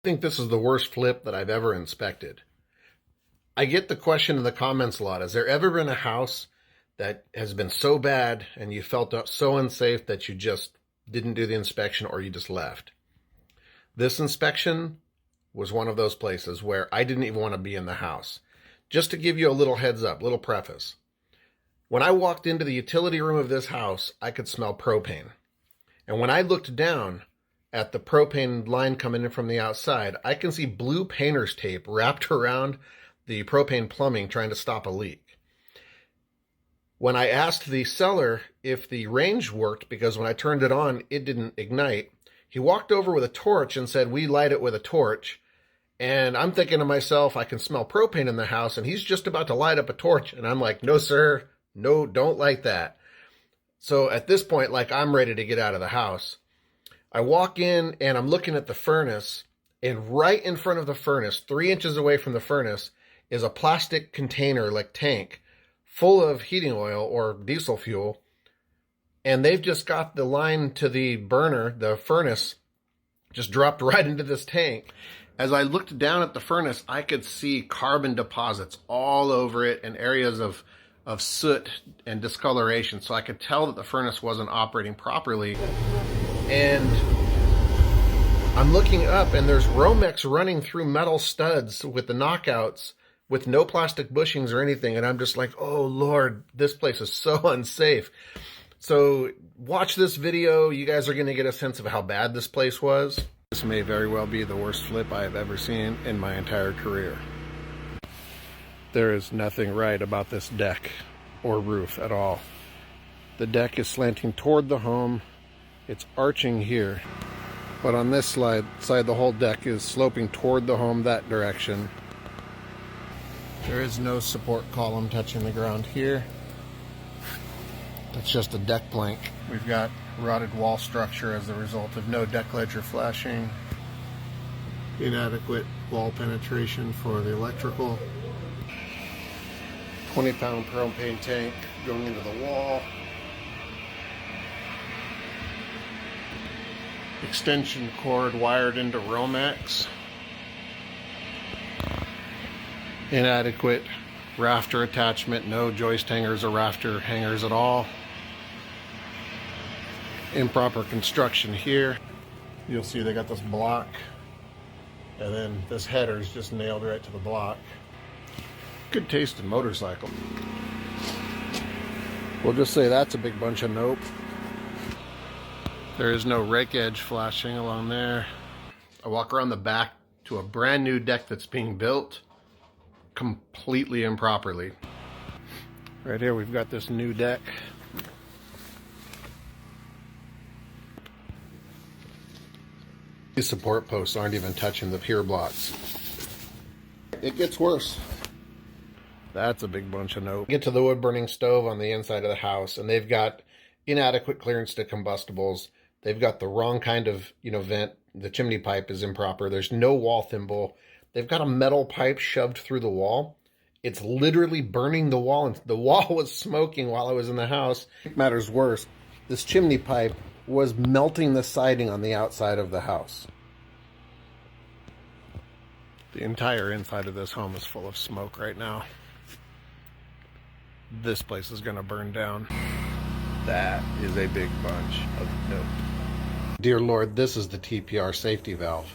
I think this is the worst flip that I've ever inspected. I get the question in the comments a lot. Has there ever been a house that has been so bad and you felt so unsafe that you just didn't do the inspection or you just left? This inspection was one of those places where I didn't even want to be in the house. Just to give you a little heads up, little preface. When I walked into the utility room of this house, I could smell propane. And when I looked down at the propane line coming in from the outside, I can see blue painter's tape wrapped around the propane plumbing trying to stop a leak. When I asked the seller if the range worked, because when I turned it on, it didn't ignite, he walked over with a torch and said, "We light it with a torch." And I'm thinking to myself, I can smell propane in the house, and he's just about to light up a torch. And I'm like, "No, sir, no, don't light that." So at this point, like, I'm ready to get out of the house. I walk in and I'm looking at the furnace, and right in front of the furnace, 3 inches away from the furnace, is a plastic container, like tank, full of heating oil or diesel fuel. And they've just got the line to the burner, the furnace, just dropped right into this tank. As I looked down at the furnace, I could see carbon deposits all over it and areas of soot and discoloration. So I could tell that the furnace wasn't operating properly. And I'm looking up, and there's Romex running through metal studs with the knockouts with no plastic bushings or anything. And I'm just like, oh Lord, this place is so unsafe. So watch this video. You guys are going to get a sense of how bad this place was. This may very well be the worst flip I have ever seen in my entire career. There is nothing right about this deck or roof at all. The deck is slanting toward the home. It's arching here. But on this side, the whole deck is sloping toward the home that direction. There is no support column touching the ground here. That's just a deck plank. We've got rotted wall structure as a result of no deck ledger flashing, inadequate wall penetration for the electrical, 20-pound propane tank going into the wall, extension cord wired into Romex, inadequate rafter attachment, no joist hangers or rafter hangers at all, improper construction here. You'll see they got this block, and then this header is just nailed right to the block. Good taste in motorcycle. We'll just say that's a big bunch of nope. There is no rake edge flashing along there. I walk around the back to a brand new deck that's being built completely improperly. Right here we've got this new deck. These support posts aren't even touching the pier blocks. It gets worse. That's a big bunch of nope. Get to the wood burning stove on the inside of the house, and they've got inadequate clearance to combustibles. They've got the wrong kind of, vent. The chimney pipe is improper. There's no wall thimble. They've got a metal pipe shoved through the wall. It's literally burning the wall, and the wall was smoking while I was in the house. It matters worse. This chimney pipe was melting the siding on the outside of the house. The entire inside of this home is full of smoke right now. This place is going to burn down. That is a big bunch of nope. Dear Lord, this is the TPR safety valve.